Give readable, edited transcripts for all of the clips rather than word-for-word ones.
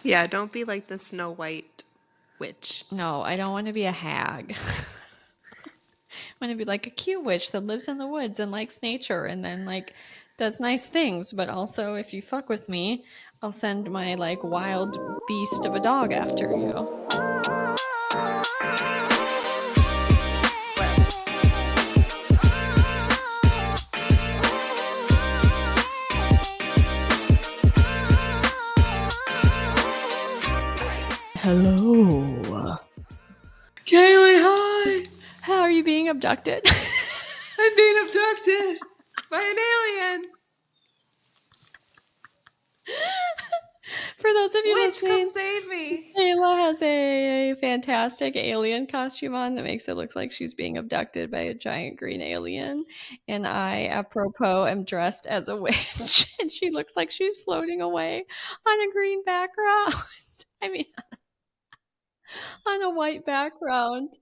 Yeah, don't be like the Snow White witch. No, I don't want to be a hag. I want to be like a cute witch that lives in the woods and likes nature and then like does nice things. But also, if you fuck with me, I'll send my like wild beast of a dog after you. Hello. Kaylee, hi! How are you being abducted? I'm being abducted by an alien! For those of you Witch, come listening, save me! Kayla has a fantastic alien costume on that makes it look like she's being abducted by a giant green alien. And I, apropos, am dressed as a witch. And she looks like she's floating away on a green background. I mean, on a white background.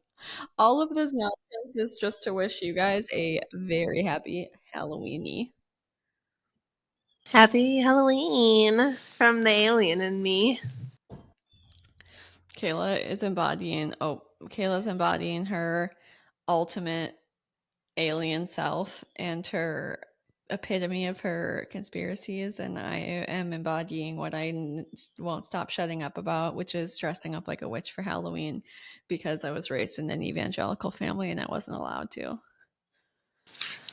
All of this nonsense is just to wish you guys a very happy Halloweenie. Happy Halloween from the alien and me. Kayla's embodying her ultimate alien self and her epitome of her conspiracies, and I am embodying what I won't stop shutting up about, which is dressing up like a witch for Halloween because I was raised in an evangelical family and I wasn't allowed to.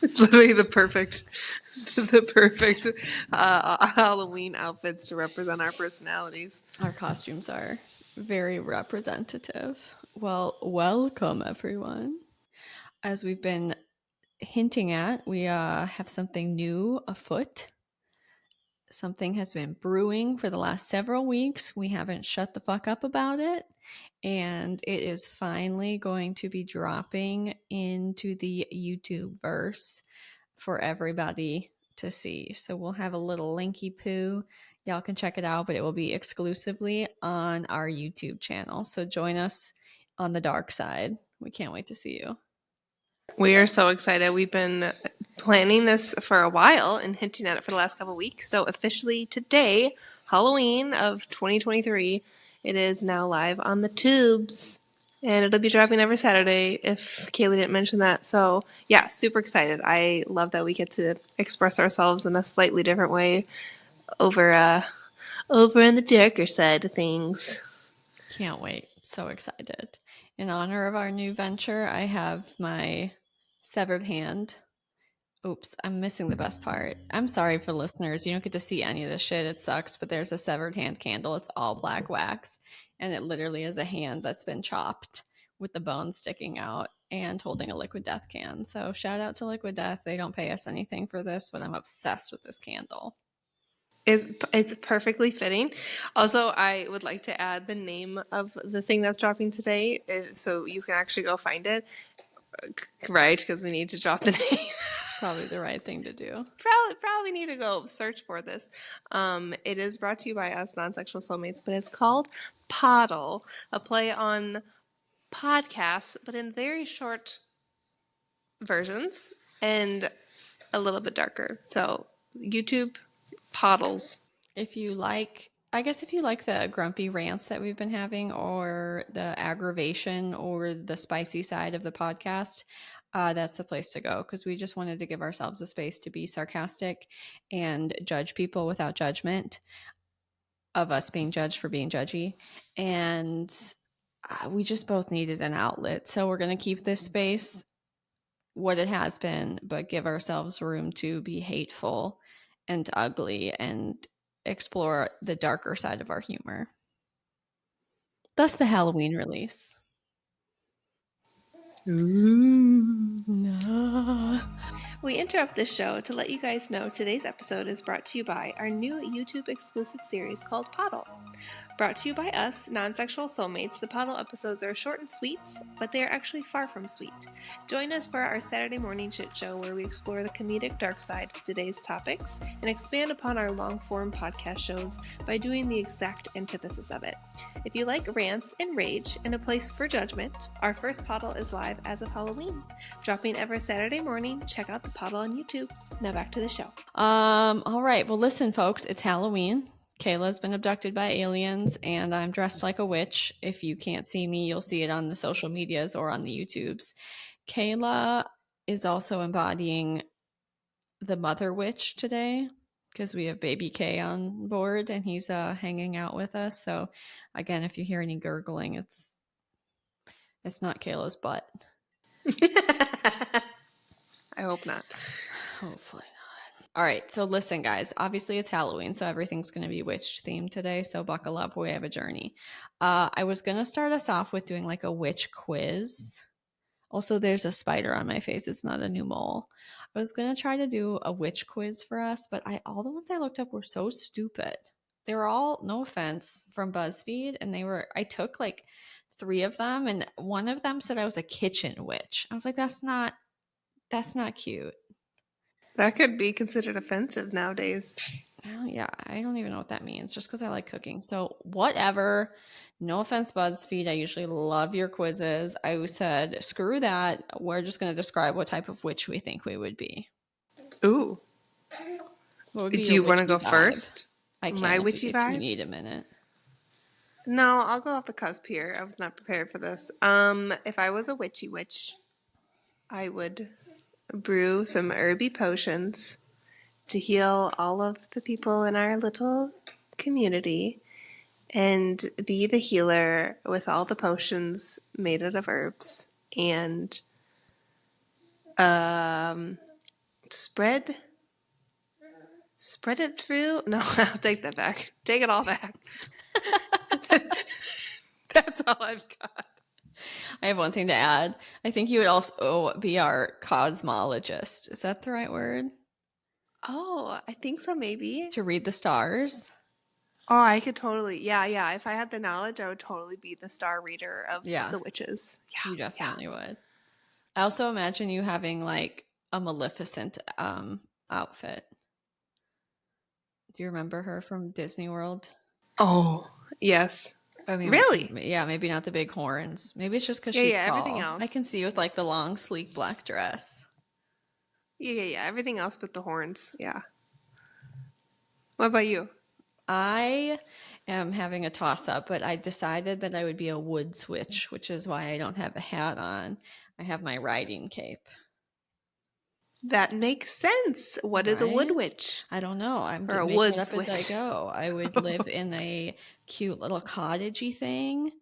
It's literally the perfect Halloween outfits to represent our personalities. Our costumes are very representative. Well, welcome everyone. As we've been hinting at, we have something new afoot. Something has been brewing for the last several weeks. We haven't shut the fuck up about it. And it is finally going to be dropping into the YouTube verse for everybody to see. So we'll have a little linky poo. Y'all can check it out, but it will be exclusively on our YouTube channel. So join us on the dark side. We can't wait to see you. We are so excited. We've been planning this for a while and hinting at it for the last couple of weeks. So officially today, Halloween of 2023, it is now live on the tubes. And it'll be dropping every Saturday if Kaylee didn't mention that. So yeah, super excited. I love that we get to express ourselves in a slightly different way over in the darker side of things. Can't wait. So excited. In honor of our new venture, I have my severed hand. Oops, I'm missing the best part. I'm sorry for listeners. You don't get to see any of this shit. It sucks, but there's a severed hand candle. It's all black wax, and it literally is a hand that's been chopped with the bone sticking out and holding a liquid death can. So shout out to Liquid Death. They don't pay us anything for this, but I'm obsessed with this candle. It's perfectly fitting. Also, I would like to add the name of the thing that's dropping today, so you can actually go find it. Right, because we need to drop the name. Probably the right thing to do. Probably need to go search for this. It is brought to you by us, Nonsexual Soulmates, but it's called Poddle, a play on podcasts, but in very short versions and a little bit darker. So YouTube Poddles. If you like the grumpy rants that we've been having or the aggravation or the spicy side of the podcast, that's the place to go, because we just wanted to give ourselves a space to be sarcastic and judge people without judgment of us being judged for being judgy. And we just both needed an outlet. So we're going to keep this space what it has been, but give ourselves room to be hateful and ugly and explore the darker side of our humor. Thus the Halloween release. No. We interrupt this show to let you guys know today's episode is brought to you by our new YouTube exclusive series called Poddle. Brought to you by us, Nonsexual Soulmates, the Poddle episodes are short and sweet, but they are actually far from sweet. Join us for our Saturday morning shit show where we explore the comedic dark side of today's topics and expand upon our long-form podcast shows by doing the exact antithesis of it. If you like rants and rage and a place for judgment, our first Poddle is live as of Halloween. Dropping every Saturday morning, check out the Poddle on YouTube. Now back to the show. All right. Well, listen, folks, it's Halloween. Kayla's been abducted by aliens, and I'm dressed like a witch. If you can't see me, you'll see it on the social medias or on the YouTubes. Kayla is also embodying the mother witch today because we have baby K on board and he's hanging out with us. So again, if you hear any gurgling, it's not Kayla's butt. I hope not. Hopefully not. All right, so listen, guys. Obviously, it's Halloween, so everything's going to be witch themed today. So buckle up. We have a journey. I was going to start us off with doing like a witch quiz. Also, there's a spider on my face. It's not a new mole. I was going to try to do a witch quiz for us, but all the ones I looked up were so stupid. They were all, no offense, from BuzzFeed, and I took like 3 of them, and one of them said I was a kitchen witch. I was like, that's not cute. That could be considered offensive nowadays. Oh, yeah, I don't even know what that means, just because I like cooking. So whatever. No offense, BuzzFeed. I usually love your quizzes. I said, screw that. We're just going to describe what type of witch we think we would be. Ooh. What would be Do your you want to witchy go vibe? first? I can My if witchy if you need a vibes? minute. No, I'll go off the cusp here. I was not prepared for this. If I was a witchy witch, I would brew some herby potions to heal all of the people in our little community and be the healer with all the potions made out of herbs and spread it through. No, I'll take that back. Take it all back. That's all I've got. I have one thing to add. I think you would also be our cosmologist. Is that the right word? Oh, I think so, maybe. To read the stars? Oh, I could totally. Yeah. If I had the knowledge, I would totally be the star reader of Yeah. the witches. You Yeah. definitely would. I also imagine you having like a Maleficent outfit. Do you remember her from Disney World? Oh, yes. I mean, Really? yeah, maybe not the big horns. Maybe it's just because she's Yeah, everything tall. I else. can see you with like the long, sleek black dress. Yeah. Everything else but the horns. Yeah. What about you? I am having a toss up, but I decided that I would be a wood switch, which is why I don't have a hat on. I have my riding cape. That makes sense. What is a wood Right? witch? I don't know. I'm Or a making it wood up as I switch? go. I would live in a cute little cottagey thing,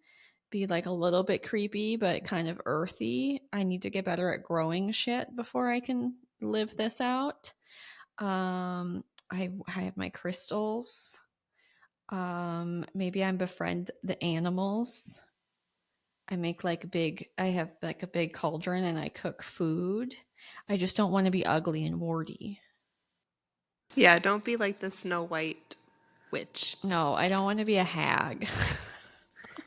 be like a little bit creepy, but kind of earthy. I need to get better at growing shit before I can live this out. I have my crystals. Maybe I befriend the animals. I have like a big cauldron and I cook food. I just don't want to be ugly and warty. Yeah, don't be like the Snow White witch. No, I don't want to be a hag. I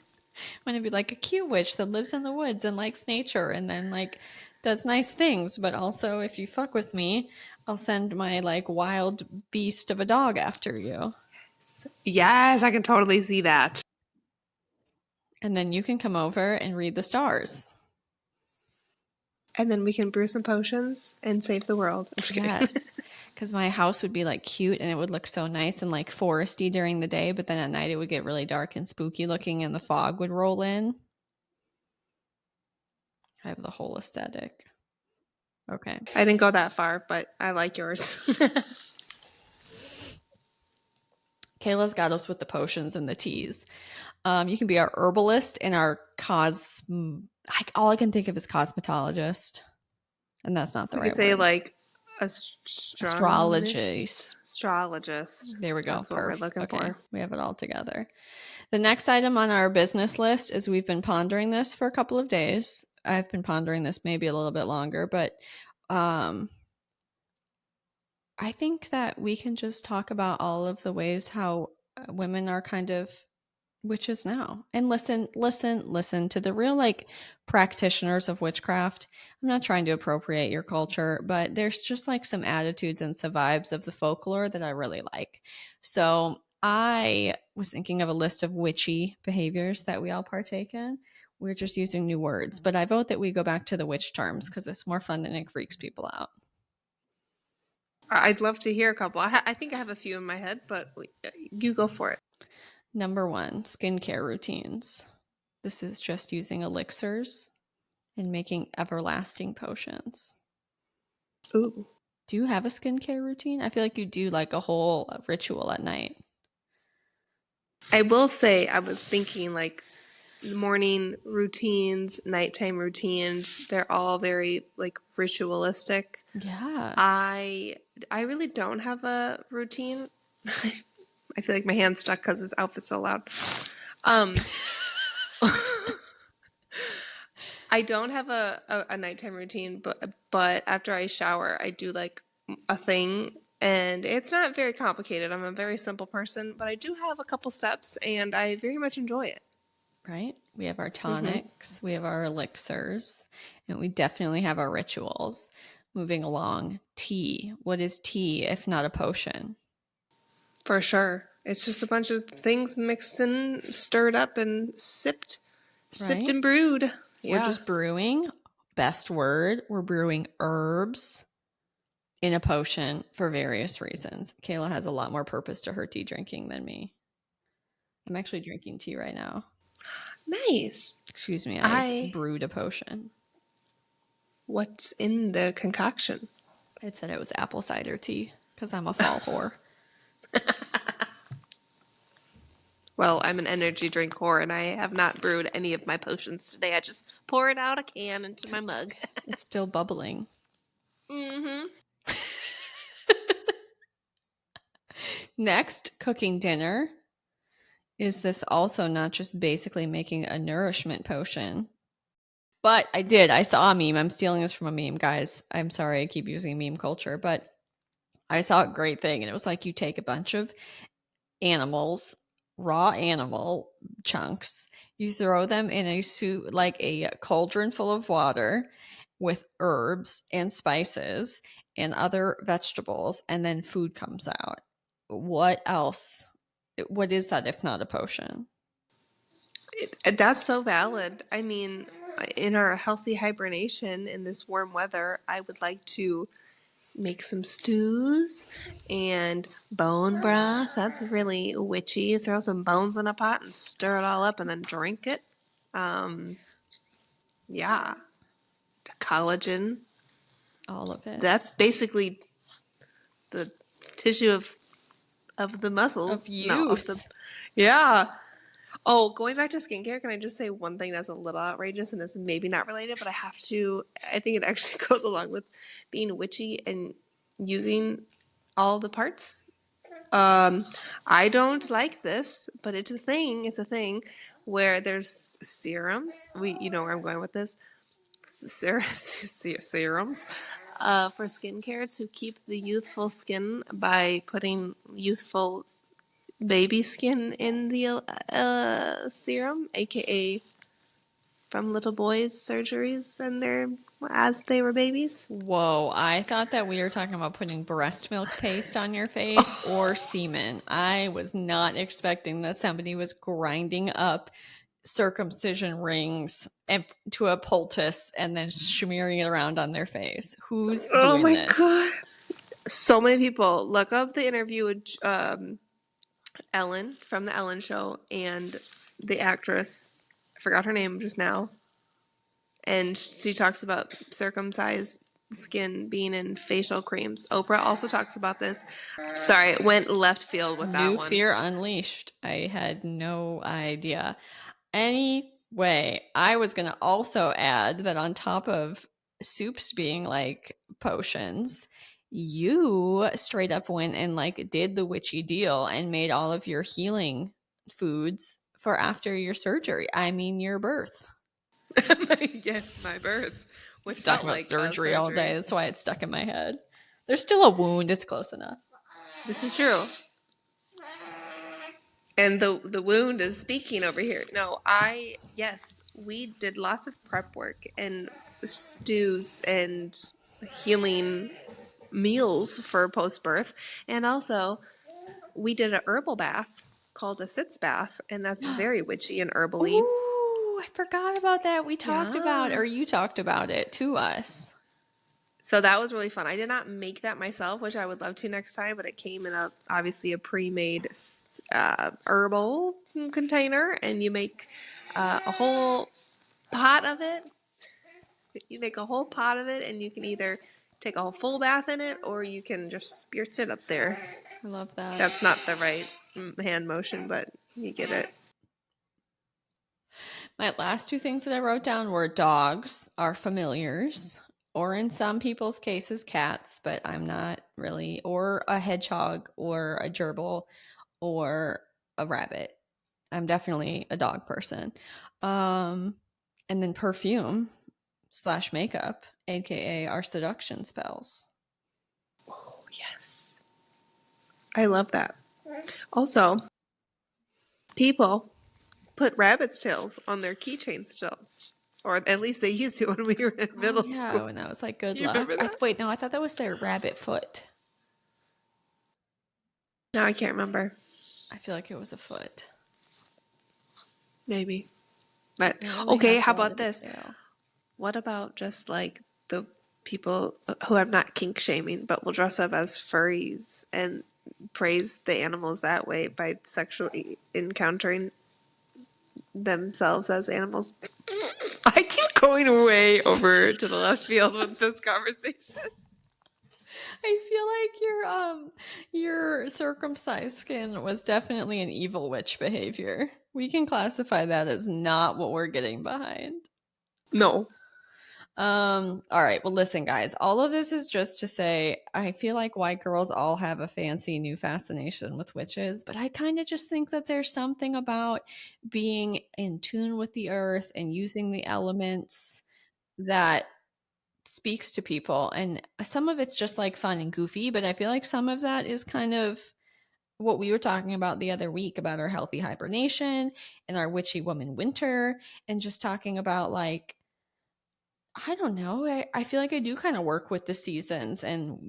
want to be like a cute witch that lives in the woods and likes nature and then like does nice things. But also, if you fuck with me, I'll send my like wild beast of a dog after you. Yes, I can totally see that. And then you can come over and read the stars. And then we can brew some potions and save the world. I'm just kidding. Yes. Because my house would be like cute and it would look so nice and like foresty during the day. But then at night it would get really dark and spooky looking and the fog would roll in. I have the whole aesthetic. Okay. I didn't go that far, but I like yours. Kayla's got us with the potions and the teas. You can be our herbalist and our all I can think of is cosmetologist. And that's not the We right could say word. like Astrologist. astrologist. There we go. That's what we're looking Okay. for. We have it all together. The next item on our business list is we've been pondering this for a couple of days. I've been pondering this maybe a little bit longer, but I think that we can just talk about all of the ways how women are kind of witches now and listen to the real like practitioners of witchcraft. I'm not trying to appropriate your culture, but there's just like some attitudes and some vibes of the folklore that I really like. So I was thinking of a list of witchy behaviors that we all partake in. We're just using new words, but I vote that we go back to the witch terms because it's more fun and it freaks people out. I'd love to hear a couple. I think I have a few in my head, but you go for it. Number 1, skincare routines. This is just using elixirs and making everlasting potions. Ooh. Do you have a skincare routine? I feel like you do like a whole ritual at night. I will say I was thinking like morning routines, nighttime routines, they're all very like ritualistic. Yeah. I really don't have a routine. I feel like my hand's stuck because this outfit's so loud. I don't have a nighttime routine, but after I shower, I do like a thing, and it's not very complicated. I'm a very simple person, but I do have a couple steps, and I very much enjoy it. Right? We have our Mm-hmm. tonics, we have our elixirs, and we definitely have our rituals. Moving along, tea. What is tea if not a potion? For sure. It's just a bunch of things mixed and stirred up and sipped Right? and brewed. We're Yeah. just brewing, best word, we're brewing herbs in a potion for various reasons. Kayla has a lot more purpose to her tea drinking than me. I'm actually drinking tea right now. Nice. Excuse me, I I brewed a potion. What's in the concoction? It said it was apple cider tea because I'm a fall whore. Well, I'm an energy drink whore, and I have not brewed any of my potions today. I just pour it out a can into my mug. It's still bubbling. Mm-hmm. Next, cooking dinner. Is this also not just basically making a nourishment potion? But I saw a meme. I'm stealing this from a meme, guys. I'm sorry I keep using meme culture, but I saw a great thing, and it was like you take a bunch of animals, raw animal chunks, you throw them in a soup, like a cauldron full of water with herbs and spices and other vegetables, and then food comes out. What else? What is that if not a potion? That's so valid. I mean, in our healthy hibernation in this warm weather, I would like to make some stews and bone broth. That's really witchy. Throw some bones in a pot and stir it all up and then drink it. Um, yeah, collagen. All of it. That's basically the tissue of the Of muscles. No, of the youth. yeah. Oh, going back to skincare, can I just say one thing that's a little outrageous and is maybe not related, but I have to. I think it actually goes along with being witchy and using all the parts. I don't like this, but it's a thing. It's a thing where there's serums. You know where I'm going with this. Serums for skincare to keep the youthful skin by putting youthful baby skin in the serum, aka from little boys' surgeries and their as they were babies. Whoa, I thought that we were talking about putting breast milk paste on your face or semen. I was not expecting that somebody was grinding up circumcision rings to a poultice and then smearing it around on their face. Who's Oh doing my this? god! So many people look up the interview with Ellen from the Ellen Show and the actress. I forgot her name just now, and she talks about circumcised skin being in facial creams. Oprah also talks about this. Sorry, it went left field with that New one. fear unleashed. I had no idea. Anyway, I was going to also add that on top of soups being like potions, you straight up went and like did the witchy deal and made all of your healing foods for after your surgery. I mean, your birth. Yes, my birth, which Talk felt about like surgery surgery all day. That's why it's stuck in my head. There's still a wound. It's close enough. This is true. And the wound is speaking over here. No, yes, we did lots of prep work and stews and healing meals for post birth. And also, we did a herbal bath called a sitz bath, and that's very witchy and herbally. Ooh, I forgot about that. We talked about, Yeah. or you talked about it to us. So that was really fun. I did not make that myself, which I would love to next time, but it came in obviously a pre-made herbal container, and you make a whole pot of it. You make a whole pot of it, and you can either take a full bath in it, or you can just spirt it up there. I love that. That's not the right hand motion, but you get it. My last two things that I wrote down were dogs are familiars, or in some people's cases, cats, but I'm not really, or a hedgehog, or a gerbil, or a rabbit. I'm definitely a dog person. And then perfume / makeup, aka our seduction spells. Oh, yes. I love that. Also, people put rabbit's tails on their keychains still. Or at least they used to when we were in middle school. Yeah, and that was like good You luck. remember that? Wait, no, I thought that was their rabbit foot. No, I can't remember. I feel like it was a foot. Maybe. But Really okay, how had about this? tail. What about just like the people who I'm not kink shaming, but will dress up as furries and praise the animals that way by sexually encountering themselves as animals? I keep going way over to the left field with this conversation. I feel like your circumcised skin was definitely an evil witch behavior. We can classify that as not what we're getting behind. No. All right. Well, listen, guys, all of this is just to say I feel like white girls all have a fancy new fascination with witches, but I kind of just think that there's something about being in tune with the earth and using the elements that speaks to people. And some of it's just like fun and goofy, but I feel like some of that is kind of what we were talking about the other week about our healthy hibernation and our witchy woman winter, and just talking about like, I don't know. I feel like I do kind of work with the seasons and,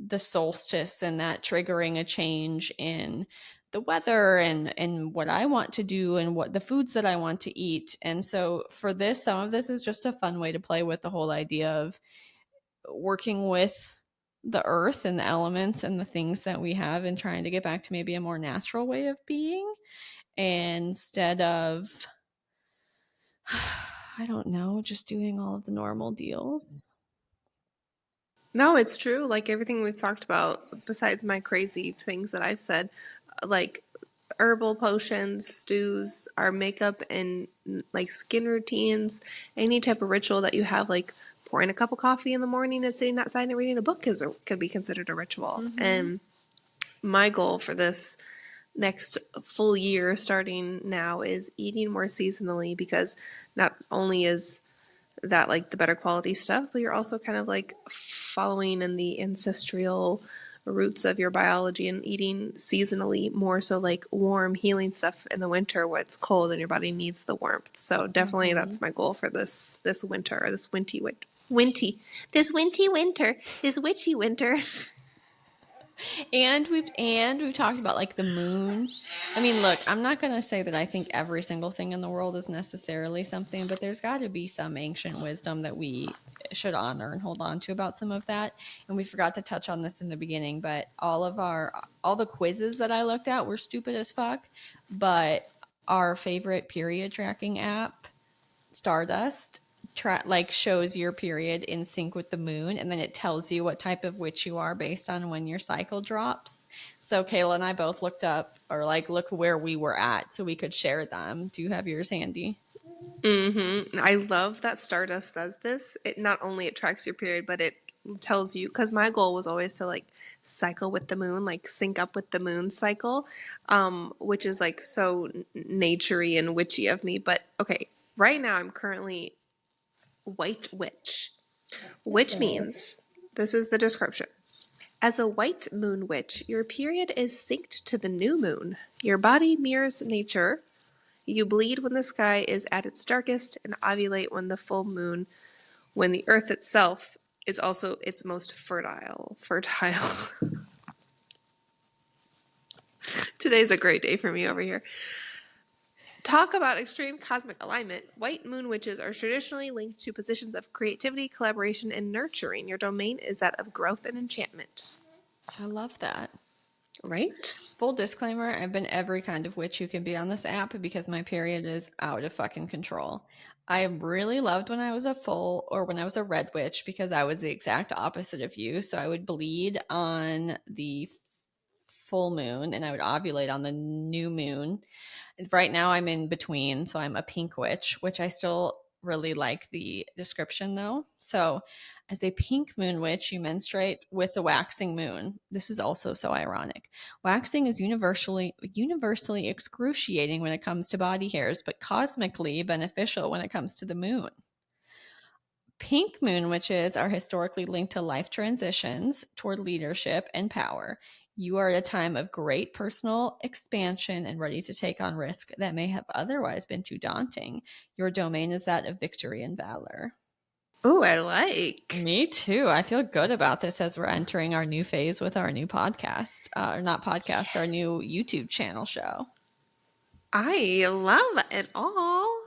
the solstice and that triggering a change in the weather and what I want to do and what the foods that I want to eat. And so for this, some of this is just a fun way to play with the whole idea of working with the earth and the elements and the things that we have and trying to get back to maybe a more natural way of being instead of I don't know, just doing all of the normal deals. No, it's true. Like everything we've talked about, besides my crazy things that I've said, like herbal potions, stews, our makeup, and like skin routines, any type of ritual that you have, like pouring a cup of coffee in the morning and sitting outside and reading a book could be considered a ritual. Mm-hmm. And my goal for this next full year starting now is eating more seasonally, because not only is that like the better quality stuff, but you're also kind of like following in the ancestral roots of your biology and eating seasonally more, so like warm healing stuff in the winter where it's cold and your body needs the warmth. So definitely that's my goal for this winter, or this witchy winter. And we've talked about like the moon. I mean, look, I'm not going to say that I think every single thing in the world is necessarily something, but there's got to be some ancient wisdom that we should honor and hold on to about some of that. And we forgot to touch on this in the beginning, but all the quizzes that I looked at were stupid as fuck, but our favorite period tracking app, Stardust, shows your period in sync with the moon, and then it tells you what type of witch you are based on when your cycle drops. So Kayla and I both looked up, or look where we were at so we could share them. Do you have yours handy? I love that Stardust does this. It not only it tracks your period, but it tells you, because my goal was always to like cycle with the moon, like sync up with the moon cycle, which is like so naturey and witchy of me. But okay, right now I'm currently white witch, which means, this is the description: as a white moon witch, your period is synced to the new moon. Your body mirrors nature. You bleed when the sky is at its darkest and ovulate when the full moon, when the earth itself is also its most fertile. Today's a great day for me over here. Talk about extreme cosmic alignment. White moon witches are traditionally linked to positions of creativity, collaboration, and nurturing. Your domain is that of growth and enchantment. I love that. Right? Full disclaimer, I've been every kind of witch you can be on this app because my period is out of fucking control. I really loved when I was a full or when I was a red witch because I was the exact opposite of you. So I would bleed on the full moon and I would ovulate on the new moon. Right now I'm in between, so I'm a pink witch, which I still really like the description though. So as a pink moon witch, you menstruate with the waxing moon. This is also so ironic. Waxing is universally excruciating when it comes to body hairs, but cosmically beneficial when it comes to the moon. Pink moon witches are historically linked to life transitions toward leadership and power. You are at a time of great personal expansion and ready to take on risk that may have otherwise been too daunting. Your domain is that of victory and valor. Ooh, I like. Me too. I feel good about this as we're entering our new phase with our new podcast. Not podcast, our new YouTube channel show. I love it all.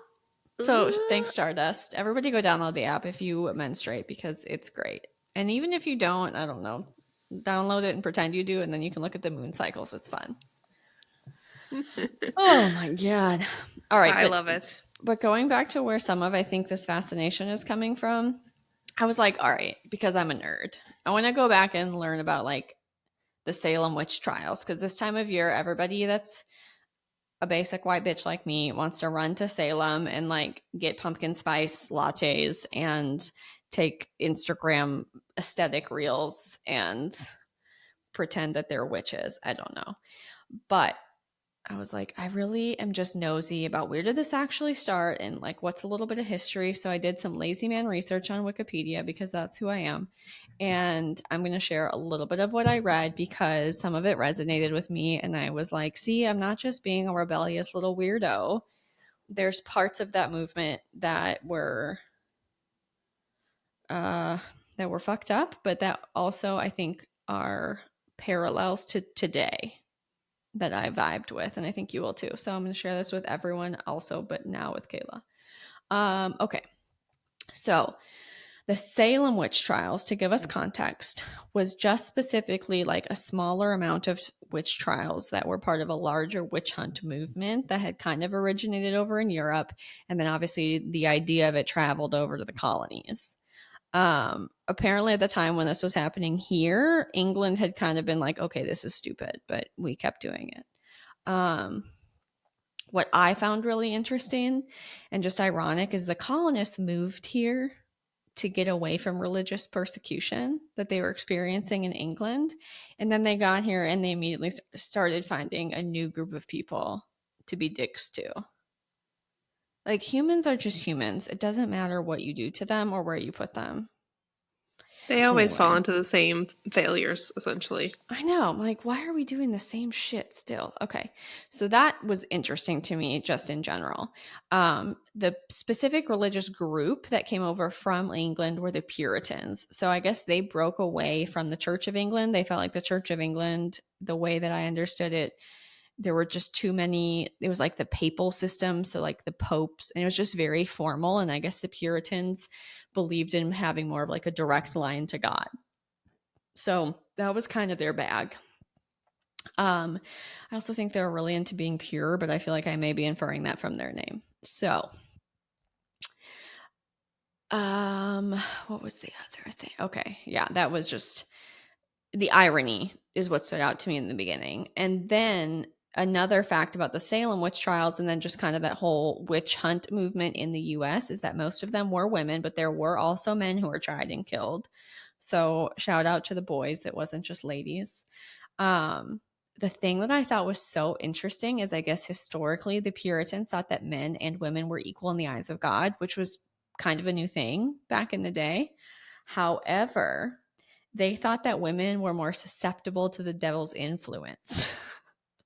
So thanks, Stardust. Everybody go download the app if you menstruate because it's great. And even if you don't, I don't know, download it and pretend you do, and then you can look at the moon cycles. It's fun. Oh my God. All right. I love it. But going back to where some of I think this fascination is coming from, I was like, all right, because I'm a nerd, I want to go back and learn about like the Salem Witch Trials because this time of year, everybody that's a basic white bitch like me wants to run to Salem and like get pumpkin spice lattes and take Instagram aesthetic reels and pretend that they're witches. I don't know. But I was like, I really am just nosy about where did this actually start and like what's a little bit of history. So I did some lazy man research on Wikipedia because that's who I am. And I'm going to share a little bit of what I read because some of it resonated with me. And I was like, see, I'm not just being a rebellious little weirdo. There's parts of that movement that were fucked up, but that also I think are parallels to today that I vibed with, and I think you will too. So I'm going to share this with everyone also, but now with Kayla. Okay. So the Salem Witch Trials, to give us context, was just specifically like a smaller amount of witch trials that were part of a larger witch hunt movement that had kind of originated over in Europe. And then obviously the idea of it traveled over to the colonies. Apparently at the time when this was happening here, England had kind of been like, okay, this is stupid, but we kept doing it. What I found really interesting and just ironic is the colonists moved here to get away from religious persecution that they were experiencing in England. And then they got here and they immediately started finding a new group of people to be dicks to. Like humans are just humans. It doesn't matter what you do to them or where you put them. They always fall into the same failures, essentially. I know. I'm like, why are we doing the same shit still? Okay. So that was interesting to me just in general. The specific religious group that came over from England were the Puritans. So I guess they broke away from the Church of England. They felt like the Church of England, the way that I understood it, there were just too many. It was like the papal system. So like the popes, and it was just very formal. And I guess the Puritans believed in having more of like a direct line to God. So that was kind of their bag. I also think they're really into being pure, but I feel like I may be inferring that from their name. So, what was the other thing? Okay. Yeah, that was just the irony is what stood out to me in the beginning. And then another fact about the Salem witch trials and then just kind of that whole witch hunt movement in the US is that most of them were women, but there were also men who were tried and killed. So shout out to the boys. It wasn't just ladies. The thing that I thought was so interesting is I guess historically the Puritans thought that men and women were equal in the eyes of God, which was kind of a new thing back in the day. However, they thought that women were more susceptible to the devil's influence.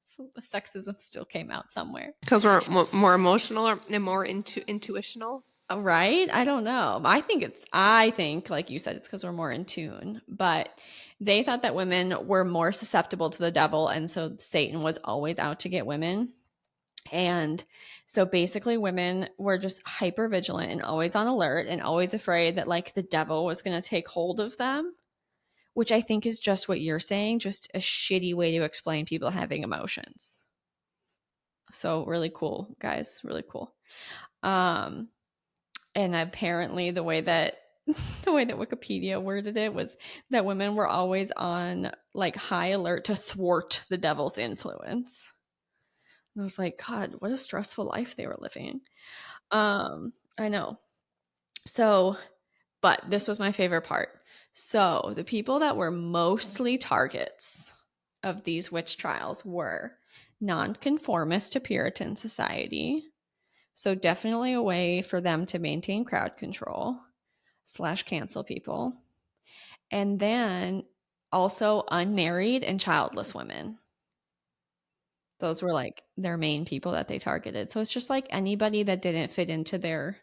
So the sexism still came out somewhere. Because we're more emotional and more intuitional. Right? I don't know. I think, like you said, it's because we're more in tune. But they thought that women were more susceptible to the devil. And so Satan was always out to get women. And so basically women were just hyper vigilant and always on alert and always afraid that like the devil was going to take hold of them, which I think is just what you're saying, just a shitty way to explain people having emotions. So really cool, guys, really cool. Um and apparently the way that the way that Wikipedia worded it was that women were always on like high alert to thwart the devil's influence. And I was like, God, what a stressful life they were living. I know. So, but this was my favorite part. So, the people that were mostly targets of these witch trials were nonconformist to Puritan society. So, definitely a way for them to maintain crowd control / cancel people. And then also unmarried and childless women. Those were like their main people that they targeted. So it's just like anybody that didn't fit into their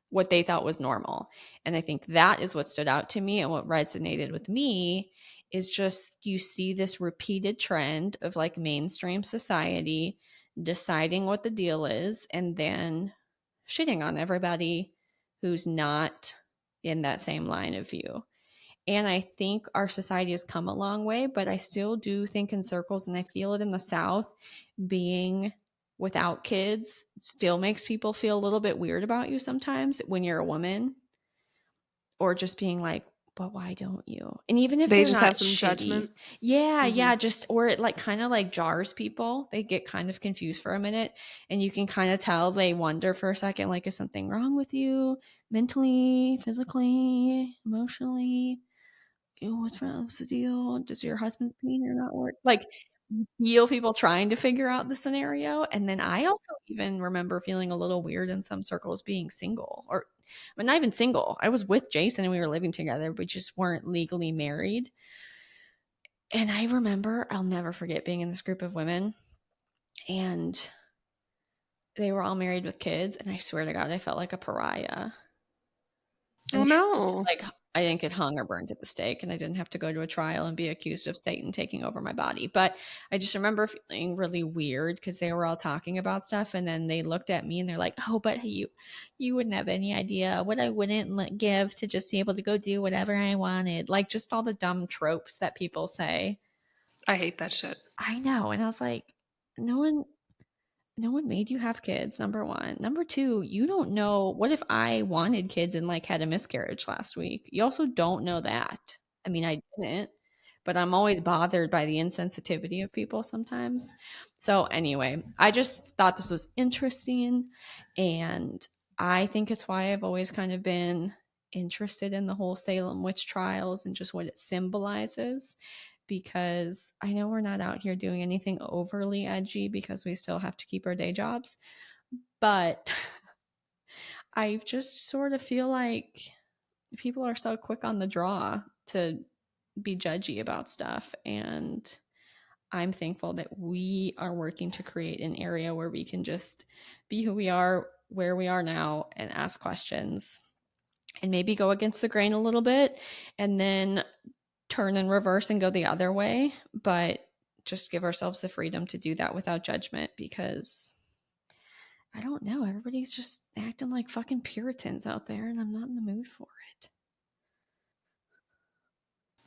what they thought was normal. And I think that is what stood out to me and what resonated with me is just you see this repeated trend of like mainstream society deciding what the deal is and then shitting on everybody who's not in that same line of view. And I think our society has come a long way, but I still do think in circles, and I feel it in the South, being without kids still makes people feel a little bit weird about you sometimes when you're a woman, or just being like, but why don't you? And even if They they're just have not some shitty, judgment. yeah, just, or it like kind of like jars people. They get kind of confused for a minute, and you can kind of tell they wonder for a second, like, is something wrong with you mentally, physically, emotionally? What's wrong? What's the deal? Does your husband's painter not work? Like, feel people trying to figure out the scenario. And then I also even remember feeling a little weird in some circles being single, or but not even single. I was with Jason and we were living together. We just weren't legally married. And I remember, I'll never forget being in this group of women and they were all married with kids. And I swear to God, I felt like a pariah. Oh no. Like I didn't get hung or burned at the stake and I didn't have to go to a trial and be accused of Satan taking over my body. But I just remember feeling really weird because they were all talking about stuff and then they looked at me and they're like, oh, but you wouldn't have any idea what I wouldn't give to just be able to go do whatever I wanted. Like just all the dumb tropes that people say. I hate that shit. I know. And I was like, no one made you have kids, number one. Number two, you don't know what if I wanted kids and like had a miscarriage last week. You also don't know that. I mean, I didn't, but I'm always bothered by the insensitivity of people sometimes. So anyway, I just thought this was interesting, and I think it's why I've always kind of been interested in the whole Salem witch trials and just what it symbolizes, because I know we're not out here doing anything overly edgy because we still have to keep our day jobs. But I just sort of feel like people are so quick on the draw to be judgy about stuff. And I'm thankful that we are working to create an area where we can just be who we are, where we are now, and ask questions and maybe go against the grain a little bit and then turn and reverse and go the other way, but just give ourselves the freedom to do that without judgment, because I don't know, everybody's just acting like fucking Puritans out there and I'm not in the mood for it.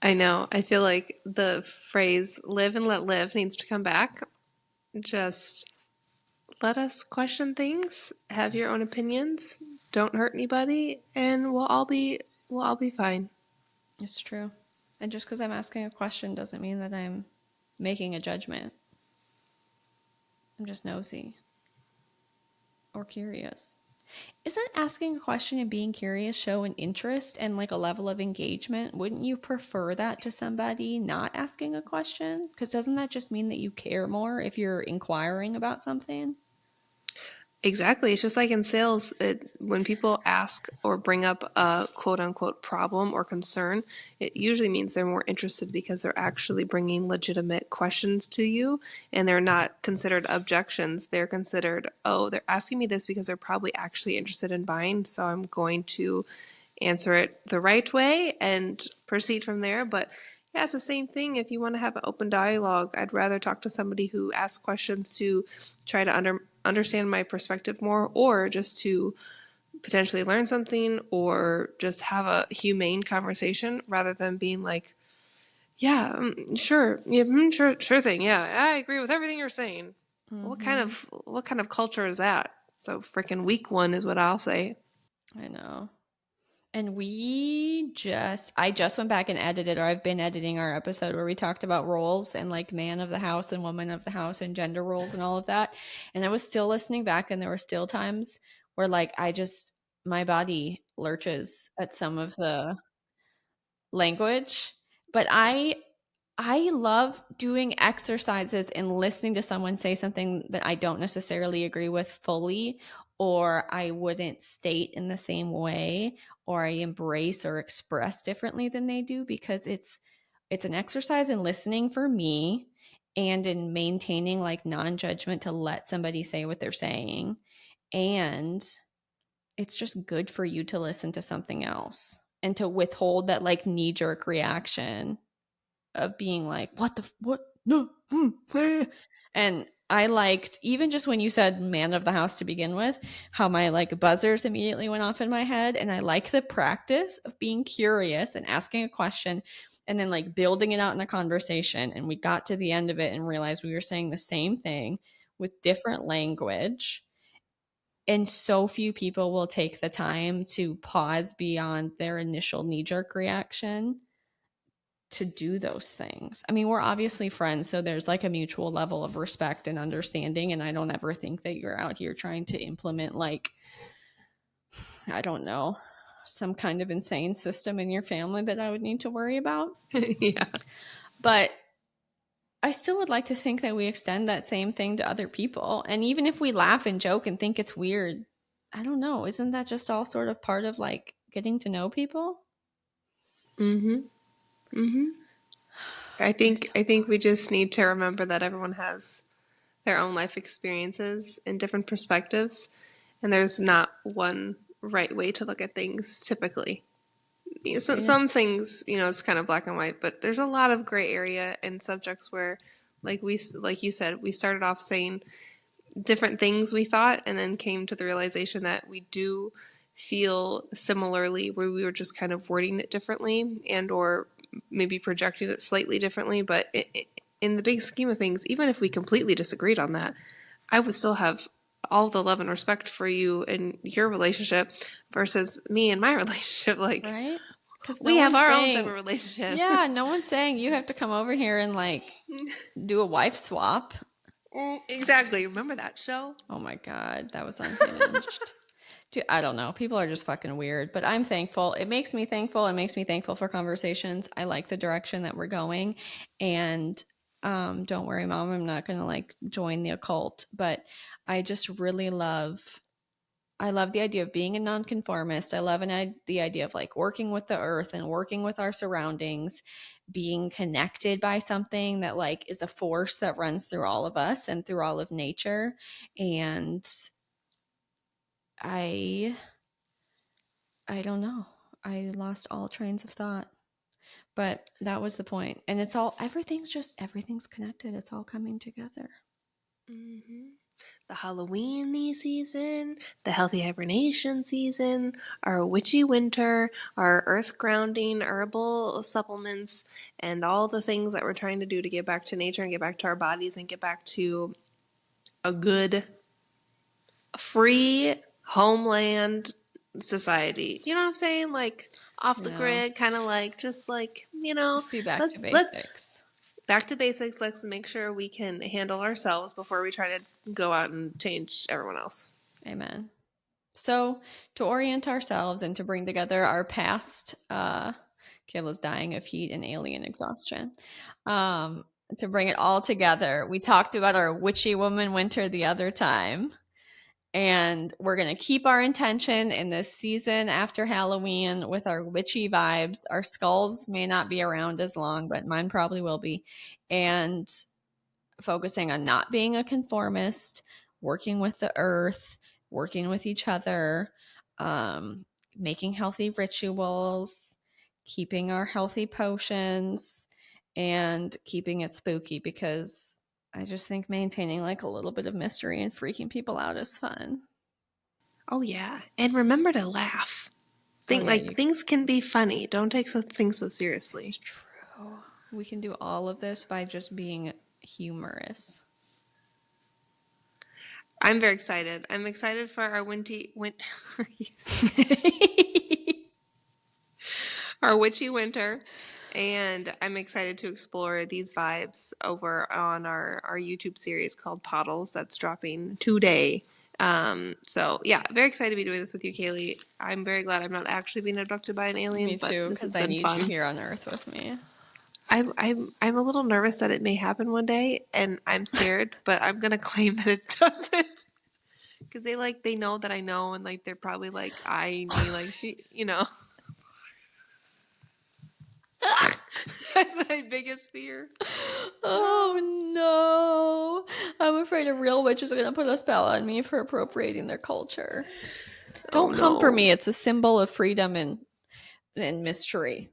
I know. I feel like the phrase live and let live needs to come back. Just let us question things, have your own opinions, don't hurt anybody, and we'll all be fine. It's true. And just because I'm asking a question doesn't mean that I'm making a judgment. I'm just nosy or curious. Isn't asking a question and being curious show an interest and like a level of engagement? Wouldn't you prefer that to somebody not asking a question? Because doesn't that just mean that you care more if you're inquiring about something? Exactly. It's just like in sales, when people ask or bring up a quote unquote problem or concern, it usually means they're more interested because they're actually bringing legitimate questions to you and they're not considered objections. They're considered, oh, they're asking me this because they're probably actually interested in buying. So I'm going to answer it the right way and proceed from there. But Yeah, it's the same thing. If you want to have an open dialogue, I'd rather talk to somebody who asks questions to try to understand my perspective more, or just to potentially learn something, or just have a humane conversation, rather than being like, yeah, sure, yeah, sure thing, yeah, I agree with everything you're saying. Mm-hmm. What kind of culture is that? So freaking weak one is what I'll say. I know. And I just went back and edited, or I've been editing our episode where we talked about roles and like man of the house and woman of the house and gender roles and all of that. And I was still listening back, and there were still times where like my body lurches at some of the language. But I love doing exercises and listening to someone say something that I don't necessarily agree with fully, or I wouldn't state in the same way, or I embrace or express differently than they do, because it's an exercise in listening for me, and in maintaining like non-judgment to let somebody say what they're saying. And it's just good for you to listen to something else and to withhold that like knee-jerk reaction of being like, what, no, and I liked, even just when you said man of the house to begin with, how my like buzzers immediately went off in my head. And I like the practice of being curious and asking a question, and then like building it out in a conversation. And we got to the end of it and realized we were saying the same thing with different language. And so few people will take the time to pause beyond their initial knee-jerk reaction to do those things. I mean, we're obviously friends, so there's like a mutual level of respect and understanding. And I don't ever think that you're out here trying to implement, like, I don't know, some kind of insane system in your family that I would need to worry about. Yeah. But I still would like to think that we extend that same thing to other people. And even if we laugh and joke and think it's weird, I don't know, isn't that just all sort of part of like getting to know people? Mm-hmm. Mm-hmm. I think we just need to remember that everyone has their own life experiences and different perspectives, and there's not one right way to look at things typically. So, And some things, it's kind of black and white, but there's a lot of gray area and subjects where, like you said, we started off saying different things we thought, and then came to the realization that we do feel similarly, where we were just kind of wording it differently, and or maybe projecting it slightly differently. But in the big scheme of things, even if we completely disagreed on that, I would still have all the love and respect for you and your relationship versus me and my relationship. Like, right? Because no we have one's our own type of saying, relationship. yeah, no one's saying you have to come over here and like do a wife swap. Exactly. Remember that show? Oh my God, that was unhinged. Dude, I don't know. People are just fucking weird, but I'm thankful. It makes me thankful. It makes me thankful for conversations. I like the direction that we're going. And don't worry, Mom, I'm not going to like join the occult, but I just really I love the idea of being a nonconformist. I love the idea of like working with the earth and working with our surroundings, being connected by something that like is a force that runs through all of us and through all of nature. And I I don't know. I lost all trains of thought. But that was the point. And everything's connected. It's all coming together. Mm-hmm. The Halloweenie season, the healthy hibernation season, our witchy winter, our earth grounding herbal supplements, and all the things that we're trying to do to get back to nature and get back to our bodies and get back to a good, free homeland society. You know what I'm saying? Like off You the know, grid, kind of like just like, let's be back to let's basics. back to basics. Let's make sure we can handle ourselves before we try to go out and change everyone else. Amen. So, to orient ourselves and to bring together our past, Kayla's dying of heat and alien exhaustion. Um, to bring it all together, we talked about our witchy woman winter the other time. And we're going to keep our intention in this season after Halloween with our witchy vibes. Our skulls may not be around as long, but mine probably will be. And focusing on not being a conformist, working with the earth, working with each other, making healthy rituals, keeping our healthy potions, and keeping it spooky, because I just think maintaining like a little bit of mystery and freaking people out is fun. Oh yeah, and remember to laugh. Things can be funny. Don't take things so seriously. It's true. We can do all of this by just being humorous. I'm very excited. I'm excited for our our witchy winter, and I'm excited to explore these vibes over on our YouTube series called Poddles that's dropping today. So yeah, very excited to be doing this with you, Kaylee. I'm very glad I'm not actually being abducted by an alien. Me too, because I need you here on Earth with me. I'm a little nervous that it may happen one day, and I'm scared, but I'm gonna claim that it doesn't. Because they know that I know, and like they're probably like eyeing me like she, you know. That's my biggest fear. Oh no. I'm afraid a real witch is going to put a spell on me for appropriating their culture. Don't come for me. It's a symbol of freedom and mystery.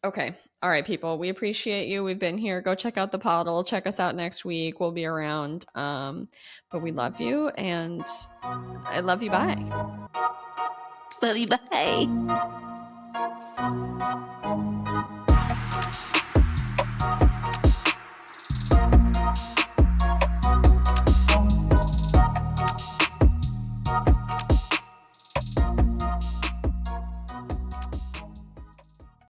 Okay. All right, people. We appreciate you. We've been here. Go check out the Poddle. Check us out next week. We'll be around. But we love you, and I love you. Bye. Love you. Bye.